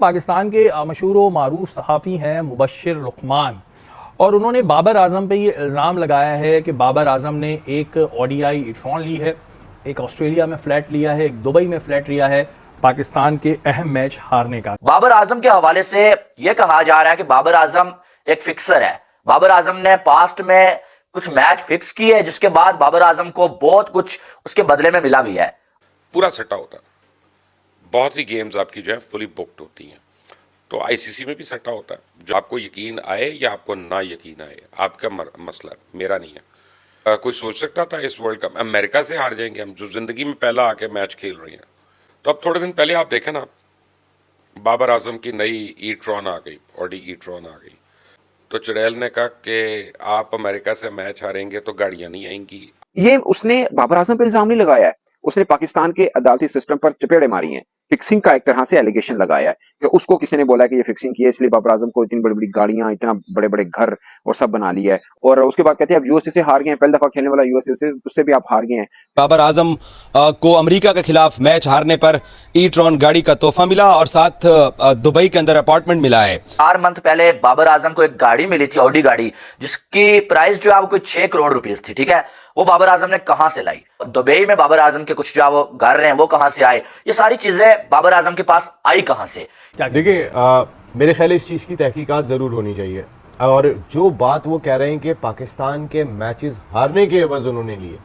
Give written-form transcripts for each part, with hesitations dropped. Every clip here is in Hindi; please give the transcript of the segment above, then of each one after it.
पाकिस्तान के मशहूर व मारूफ सहाफ़ी हैं मुबश्शिर लुकमान, और उन्होंने बाबर आजम पे ये इल्ज़ाम लगाया है कि बाबर आजम ने एक ओडीआई ईट्रॉन ली है, एक ऑस्ट्रेलिया में फ्लैट लिया है, एक दुबई में फ्लैट लिया है पाकिस्तान के अहम मैच हारने का। बाबर आजम के हवाले से यह कहा जा रहा है कि बाबर आजम एक फिक्सर है। बाबर आजम ने पास्ट में कुछ मैच फिक्स किए जिसके बाद बाबर आजम को बहुत कुछ उसके बदले में मिला भी है। पूरा सट्टा होता है, बहुत सी गेम्स आपकी जो है फुली बुक्ड होती हैं। तो आईसीसी में भी सट्टा होता है, जो आपको यकीन आए या आपको ना यकीन आए, आपका मसला है, मेरा नहीं है। कोई सोच सकता था इस वर्ल्ड कप अमेरिका से हार जाएंगे हम, जो जिंदगी में पहला आके मैच खेल रही हैं। तो अब थोड़े दिन पहले आप देखें ना, बाबर आजम की नई ईट्रॉन आ गई, ऑडी ईट्रॉन आ गई। तो चुड़ैल ने कहा कि आप अमेरिका से मैच हारेंगे तो गाड़ियां नहीं आएंगी। ये उसने बाबर आजम पर इल्जाम नहीं लगाया है, उसने पाकिस्तान के अदालती सिस्टम पर चपेड़े मारी हैं। फिक्सिंग का एक तरह से एलिगेशन लगाया है कि उसको किसी ने बोला कि ये फिक्सिंग की है, इसलिए बाबर आजम को इतनी बड़ी बड़ी गाड़ियां, इतना बड़े बड़े घर और सब बना लिया है। और उसके बाद कहते हैं अब यूएसए से हार गए हैं, पहली दफा खेलने वाला यूएसए से, उससे भी आप हार गए हैं। बाबर आजम को अमेरिका के खिलाफ मैच हारने पर ई-ट्रॉन गाड़ी का तोहफा मिला और साथ दुबई के अंदर अपार्टमेंट मिला है। 4 मंथ पहले बाबर आजम को एक गाड़ी मिली थी, ऑडी गाड़ी, जिसकी प्राइस जो है वो कोई 6 करोड़ रुपीस थी। ठीक है, वो बाबर आजम ने कहां से लाई? दुबई में बाबर आजम के कुछ जो है वो घर हैं, वो कहां से आए? ये सारी चीजें बाबर आजम के पास आई कहां से? देखिए, मेरे ख्याल इस चीज़ की तहकीकात ज़रूर होनी चाहिए। और जो बात वो कह रहे हैं कि पाकिस्तान के मैचेस हारने के एवज उन्होंने लिए,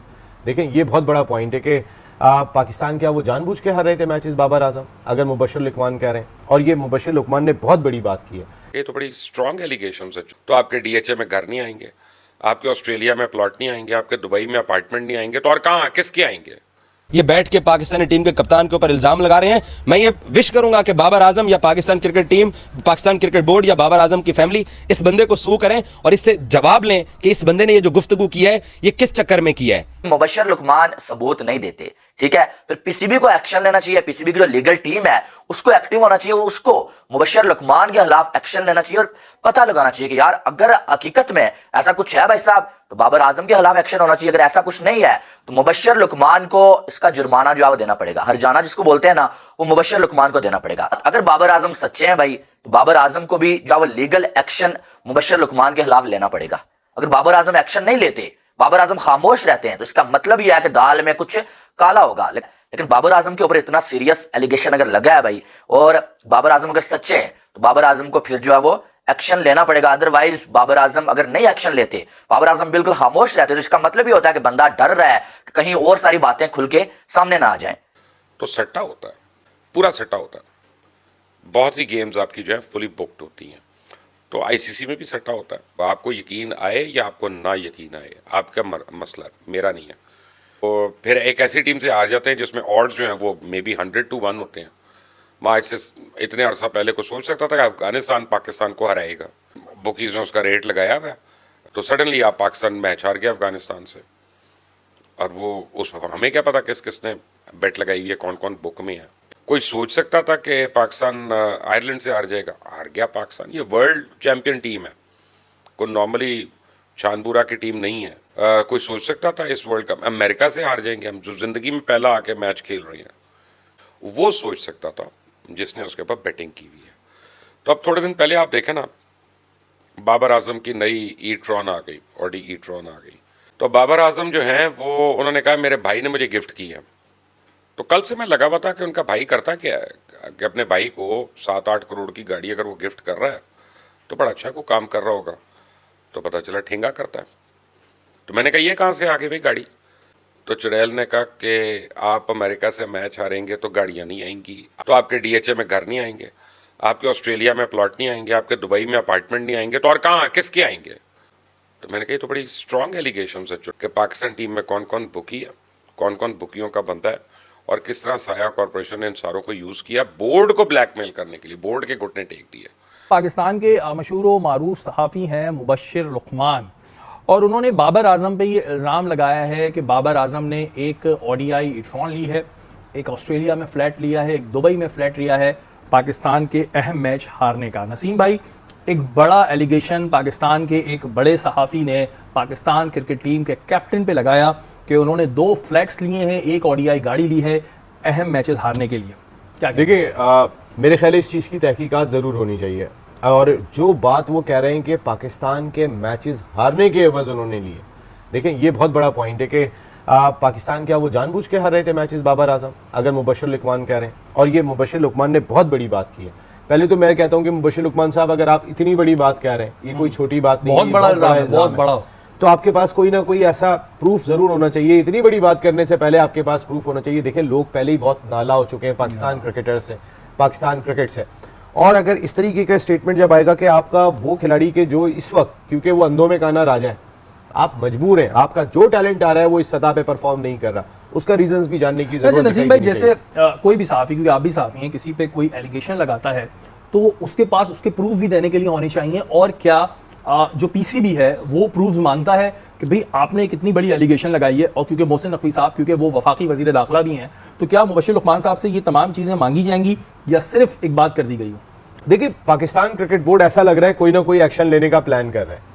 देखें ये बहुत बड़ा पॉइंट है कि पाकिस्तान क्या वो जानबूझ के हार रहे थे मैचेस बाबर आजम, अगर मुबश्शिर लुकमान कह रहे हैं। और ये मुबश्शिर लुकमान ने बहुत बड़ी बात की है। ये तो बड़ी स्ट्रॉन्ग एलिगेशन है। तो आपके डीएचए में घर नहीं आएंगे, आपके ऑस्ट्रेलिया में प्लॉट नहीं आएंगे, आपके दुबई में अपार्टमेंट नहीं आएंगे, तो और कहाँ किसके आएंगे? ये बैठ के पाकिस्तानी टीम के कप्तान के ऊपर इल्जाम लगा रहे हैं। मैं ये विश करूंगा कि बाबर आजम या Pakistan cricket team, Pakistan cricket board या बाबर आजम की फैमिली इस बंदे को सू करें और इससे जवाब लें कि इस बंदे ने ये जो गुफ्तगू की है ये किस चक्कर में किया है। मुबश्शिर लुकमान सबूत नहीं देते, ठीक है, फिर पीसीबी को एक्शन लेना चाहिए। पीसीबी की जो लीगल टीम है उसको एक्टिव होना चाहिए, उसको मुबश्शिर लुकमान के खिलाफ एक्शन लेना चाहिए और पता लगाना चाहिए कि यार अगर हकीकत में ऐसा कुछ है भाई साहब तो बाबर आजम के खिलाफ एक्शन होना चाहिए। अगर ऐसा कुछ नहीं है तो मुबश्शिर लुकमान को इसका जुर्माना जो है वो देना पड़ेगा। हरजाना जिसको बोलते हैं ना, वो मुबश्शिर लुकमान को देना पड़ेगा। अगर बाबर आजम सच्चे हैं भाई तो बाबर आजम को भी जो है वो लीगल एक्शन मुबश्शिर लुकमान के खिलाफ लेना पड़ेगा। अगर बाबर आजम एक्शन नहीं लेते, बाबर आजम खामोश रहते हैं, तो इसका मतलब यह है कि दाल में कुछ काला होगा। लेकिन बाबर आजम के ऊपर इतना सीरियस एलिगेशन अगर लगा है भाई, और बाबर आजम अगर सच्चे हैं तो बाबर आजम को फिर जो है वो एक्शन लेना पड़ेगा। अदरवाइज बाबर आजम अगर नहीं एक्शन लेते, बाबर आजम बिल्कुल खामोश रहते, तो इसका मतलब ये होता है कि बंदा डर रहा है कि कहीं और सारी बातें खुल के सामने ना आ जाए। तो सट्टा होता है, पूरा सट्टा होता है। बहुत सी गेम्स आपकी जो है फुली बुक्ड होती हैं। तो आईसीसी में भी सट्टा होता है, आपको यकीन आए या आपको ना यकीन आए, आपका मसला है, मेरा नहीं है। तो फिर एक ऐसी टीम से हार जाते हैं जिसमें ऑड्स जो हैं वो मे बी 100-1 होते हैं। मैं आज से इतने अरसा पहले को सोच सकता था कि अफगानिस्तान पाकिस्तान को हराएगा, बुकीज ने उसका रेट लगाया हुआ, तो सडनली आप पाकिस्तान मैच हार गया अफगानिस्तान से। और वो उस हमें क्या पता किस किसने बेट लगाई हुई है, कौन कौन बुक में है। कोई सोच सकता था कि पाकिस्तान आयरलैंड से हार जाएगा, हार गया पाकिस्तान। ये वर्ल्ड चैंपियन टीम है, कोई नॉर्मली शानपुरा की टीम नहीं है। कोई सोच सकता था इस वर्ल्ड कप अमेरिका से हार जाएंगे हम, जो जिंदगी में पहला आके मैच खेल रही हैं? वो सोच सकता था जिसने उसके ऊपर बैटिंग की हुई है। तो अब थोड़े दिन पहले आप देखें ना, बाबर आजम की नई ई-ट्रॉन आ गई, ऑडी ई-ट्रॉन आ गई। तो बाबर आजम जो हैं वो उन्होंने कहा मेरे भाई ने मुझे गिफ्ट की है। तो कल से मैं लगा हुआ था कि उनका भाई करता क्या है कि अपने भाई को 7-8 करोड़ की गाड़ी अगर वो गिफ्ट कर रहा है तो बड़ा अच्छा को काम कर रहा होगा। तो पता चला ठेंगा करता है। तो मैंने कहा ये कहाँ से आ गई भाई गाड़ी? तो चुड़ैल ने कहा कि आप अमेरिका से मैच हारेंगे तो गाड़ियाँ नहीं आएंगी, तो आपके डीएचए में घर नहीं आएंगे, आपके ऑस्ट्रेलिया में प्लॉट नहीं आएंगे, आपके दुबई में अपार्टमेंट नहीं आएंगे, तो और कहाँ किसके आएंगे? तो मैंने कहा तो बड़ी स्ट्रॉन्ग एलिगेशन है कि पाकिस्तान टीम में कौन कौन बुकी है, कौन कौन बुकियों का बनता है, और किस तरह साया कॉरपोरेशन ने इन सारों को यूज़ किया बोर्ड को ब्लैकमेल करने के लिए, बोर्ड के घुटने टेक दिए। पाकिस्तान के मशहूर व मारूफ सहाफ़ी हैं मुबश्शिर लुकमान, और उन्होंने बाबर आजम पे ये इल्ज़ाम लगाया है कि बाबर आजम ने एक ओडीआई ईट्रॉन ली है, एक ऑस्ट्रेलिया में फ्लैट लिया है, एक दुबई में फ्लैट लिया है पाकिस्तान के अहम मैच हारने का। नसीम भाई, एक बड़ा एलिगेशन पाकिस्तान के एक बड़े सहाफ़ी ने पाकिस्तान क्रिकेट टीम के कैप्टन पे लगाया कि उन्होंने 2 फ्लैट्स लिए हैं, एक ओडीआई गाड़ी ली है अहम मैचेस हारने के लिए। क्या देखिए, मेरे ख्याल इस चीज़ की तहकीकात ज़रूर होनी चाहिए। और जो बात वो कह रहे हैं कि पाकिस्तान के मैचेस हारने के एवज उन्होंने लिए, देखें ये बहुत बड़ा पॉइंट है कि पाकिस्तान क्या वो जानबूझ के हार रहे थे मैचेस बाबर आजम, अगर मुबशर लुकमान कह रहे हैं। और ये मुबशर लुकमान ने बहुत बड़ी बात की है। पहले तो मैं कहता हूँ कि मुबशर लुकमान साहब, अगर आप इतनी बड़ी बात कह रहे हैं, ये कोई छोटी बात नहीं है, बहुत बड़ा इल्जाम है, बहुत बड़ा। तो आपके पास कोई ना कोई ऐसा प्रूफ जरूर होना चाहिए। इतनी बड़ी बात करने से पहले आपके पास प्रूफ होना चाहिए। देखें लोग पहले ही बहुत नाला हो चुके हैं पाकिस्तान क्रिकेटर से, पाकिस्तान क्रिकेट से। और अगर इस तरीके का स्टेटमेंट जब आएगा कि आपका वो खिलाड़ी के जो इस वक्त, क्योंकि वो अंधों में काना राजा है, आप मजबूर हैं, आपका जो टैलेंट आ रहा है वो इस सतह पे परफॉर्म नहीं कर रहा, उसका रीजंस भी जानने की जरूरत है। नसीम भाई, जैसे कोई भी सहाफी, क्योंकि आप भी सहाफी हैं, किसी पे कोई एलिगेशन लगाता है तो उसके पास उसके प्रूफ भी देने के लिए होने चाहिए। और क्या जो पीसीबी है वो प्रूफ मानता है कि भाई आपने एक इतनी बड़ी एलिगेशन लगाई है, और क्योंकि मोहसिन नकवी साहब क्योंकि वो वफाकी वजीर दाखिला भी हैं, तो क्या मुबशर लुकमान साहब से ये तमाम चीज़ें मांगी जाएंगी या सिर्फ एक बात कर दी गई हो? देखिए पाकिस्तान क्रिकेट बोर्ड ऐसा लग रहा है कोई ना कोई एक्शन लेने का प्लान कर रहा है।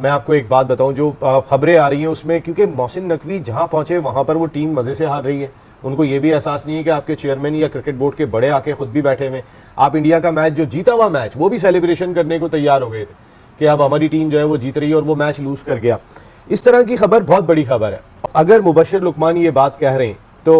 मैं आपको एक बात बताऊं, जो खबरें आ रही हैं उसमें, क्योंकि मोहसिन नकवी जहां पहुंचे वहां पर वो टीम मज़े से हार रही है, उनको ये भी एहसास नहीं है कि आपके चेयरमैन या क्रिकेट बोर्ड के बड़े आके खुद भी बैठे हुए। आप इंडिया का मैच जो जीता हुआ मैच, वो भी सेलिब्रेशन करने को तैयार हो गए थे कि अब हमारी टीम जो है वो जीत रही है, और वो मैच लूज कर गया। इस तरह की खबर बहुत बड़ी खबर है। अगर मुबशर लुकमान ये बात कह रहे हैं तो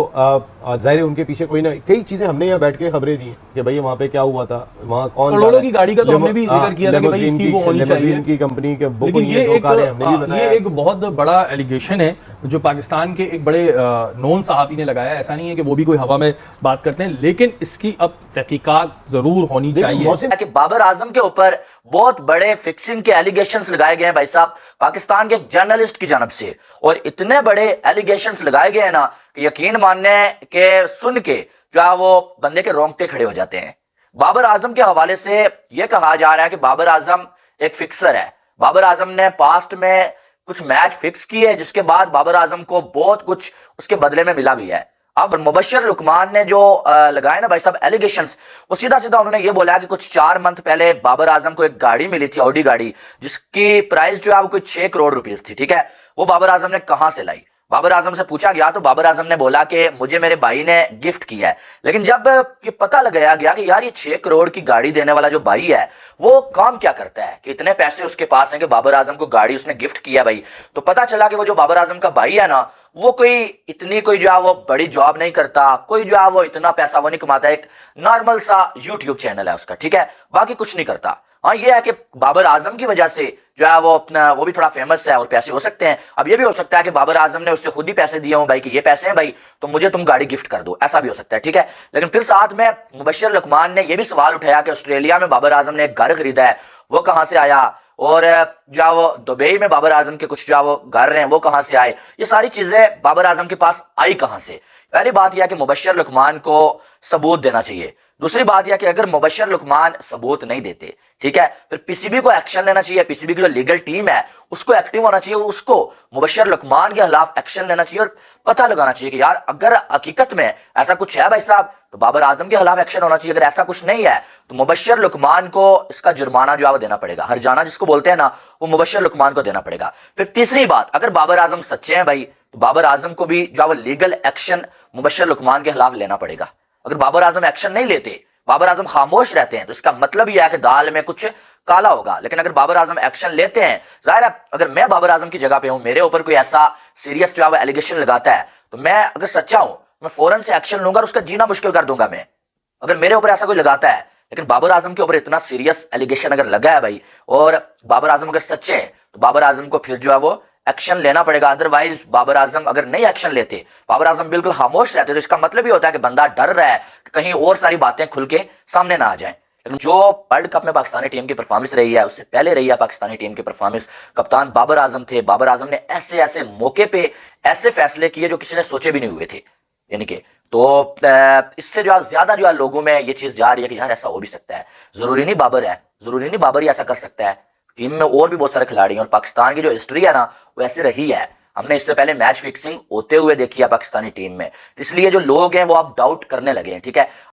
जाहिर है उनके पीछे कोई ना कई चीजें हमने यहाँ बैठ के खबरें दी हैं कि भाई वहाँ पे क्या हुआ था, वहाँ कौन करोड़ों की गाड़ी का तो हमने भी जिक्र किया था कि भाई इसकी वो होनी चाहिए, की कंपनी के बुक, लेकिन ये एक बहुत बड़ा एलिगेशन है जो पाकिस्तान के एक बड़े नॉन सहाफी ने लगाया। ऐसा नहीं है कि वो भी कोई हवा में बात करते हैं, लेकिन इसकी अब तहकीकात जरूर होनी चाहिए। कि बाबर आजम के ऊपर बहुत बड़े फिक्सिंग के एलिगेशंस लगाए गए हैं भाई साहब, पाकिस्तान के एक जर्नलिस्ट की जानब से, और इतने बड़े एलिगेशंस लगाए गए हैं ना कि यकीन मानने के सुन के जो है वो बंदे के रोंगटे खड़े हो जाते हैं। बाबर आजम के हवाले से यह कहा जा रहा है कि बाबर आजम एक फिक्सर है। बाबर आजम ने पास्ट में कुछ मैच फिक्स किए, जिसके बाद बाबर आजम को बहुत कुछ उसके बदले में मिला भी है। अब मुबशर लुकमान ने जो लगाए ना भाई साहब एलिगेशंस, वो सीधा सीधा उन्होंने ये बोला कि कुछ 4 मंथ पहले बाबर आजम को एक गाड़ी मिली थी, ऑडी गाड़ी, जिसकी प्राइस जो है वो कुछ 6 करोड़ रुपीस थी। ठीक है, वो बाबर आजम ने कहां से लाई? बाबर आजम से पूछा गया तो बाबर आजम ने बोला कि मुझे मेरे भाई ने गिफ्ट किया है। लेकिन जब ये पता लगाया गया कि यार ये 6 करोड़ की गाड़ी देने वाला जो भाई है वो काम क्या करता है कि इतने पैसे उसके पास हैं कि बाबर आजम को गाड़ी उसने गिफ्ट किया भाई, तो पता चला कि वो जो बाबर आजम का भाई है ना, वो कोई जो है वो बड़ी जॉब नहीं करता, कोई जो है वो इतना पैसा वो नहीं कमाता, एक नॉर्मल सा यूट्यूब चैनल है उसका। ठीक है, बाकी कुछ नहीं करता। हाँ, ये है कि बाबर आजम की वजह से जो है वो भी थोड़ा फेमस है और पैसे हो सकते हैं। अब ये भी हो सकता है कि बाबर आजम ने उससे खुद ही पैसे दिए हों भाई कि ये पैसे हैं भाई तो मुझे तुम गाड़ी गिफ्ट कर दो, ऐसा भी हो सकता है। ठीक है, लेकिन फिर साथ में मुबशर लुकमान ने यह भी सवाल उठाया कि ऑस्ट्रेलिया में बाबर आजम ने एक घर खरीदा है, वो कहां से आया, और जो वो दुबई में बाबर आजम के कुछ जो वो घर हैं वो कहां से आए, ये सारी चीजें बाबर आजम के पास आई कहां से? पहली बात यह कि मुबशर लुकमान को सबूत देना चाहिए। दूसरी बात यह कि अगर मुबशर लुकमान सबूत नहीं देते, ठीक है, फिर पीसीबी को एक्शन लेना चाहिए। पीसीबी की जो लीगल टीम है उसको एक्टिव होना चाहिए, उसको मुबशर लुकमान के खिलाफ एक्शन लेना चाहिए और पता लगाना चाहिए कि यार अगर हकीकत में ऐसा कुछ है भाई साहब तो बाबर आजम के खिलाफ एक्शन होना चाहिए। अगर ऐसा कुछ नहीं है तो मुबशर लुकमान को इसका जुर्माना जो है वो देना पड़ेगा, हरजाना जिसको बोलते हैं ना, वो मुबशर लुकमान को देना पड़ेगा। फिर तीसरी बात, अगर बाबर आजम सच्चे हैं भाई तो बाबर आजम को भी जो है लीगल एक्शन मुबशर लुकमान के खिलाफ लेना पड़ेगा। अगर बाबर आजम एक्शन नहीं लेते, बाबर आजम खामोश रहते हैं, तो इसका मतलब यह है कि दाल में कुछ काला होगा। लेकिन अगर बाबर आजम एक्शन लेते हैं, जाहिर है अगर मैं बाबर आजम की जगह पे हूं, मेरे ऊपर कोई ऐसा सीरियस जो है एलिगेशन लगाता है, तो मैं अगर सच्चा हूं मैं फौरन से एक्शन लूंगा और उसका जीना मुश्किल कर दूंगा मैं, अगर मेरे ऊपर ऐसा कोई लगाता है। लेकिन बाबर आजम के ऊपर इतना सीरियस एलिगेशन अगर लगा है भाई, और बाबर आजम अगर सच्चे हैं, तो बाबर आजम को फिर जो है वो एक्शन लेना पड़ेगा। अदरवाइज बाबर आजम अगर नहीं एक्शन लेते, बाबर आजम बिल्कुल खामोश रहते, तो इसका मतलब ही होता है कि बंदा डर रहा है कि कहीं और सारी बातें खुल के सामने ना आ जाएं। लेकिन जो वर्ल्ड कप में पाकिस्तानी टीम की परफॉर्मेंस रही है, उससे पहले रही है पाकिस्तानी टीम की परफॉर्मेंस, कप्तान बाबर आजम थे। बाबर आजम ने ऐसे ऐसे मौके पे ऐसे फैसले किए जो किसी ने सोचे भी नहीं हुए थे, यानी कि तो इससे जो ज्यादा जो है लोगों में ये चीज जा रही है कि यार ऐसा हो भी सकता है, जरूरी नहीं बाबर है, जरूरी नहीं बाबर ही ऐसा कर सकता है। टीम में और भी बहुत सारे खिलाड़ी हैं और पाकिस्तान की जो हिस्ट्री है ना वो ऐसे रही है। हमने इससे पहले मैच फिक्सिंग होते हुए देखी है पाकिस्तानी टीम में, तो इसलिए जो लोग हैं वो अब डाउट करने लगे हैं। ठीक है,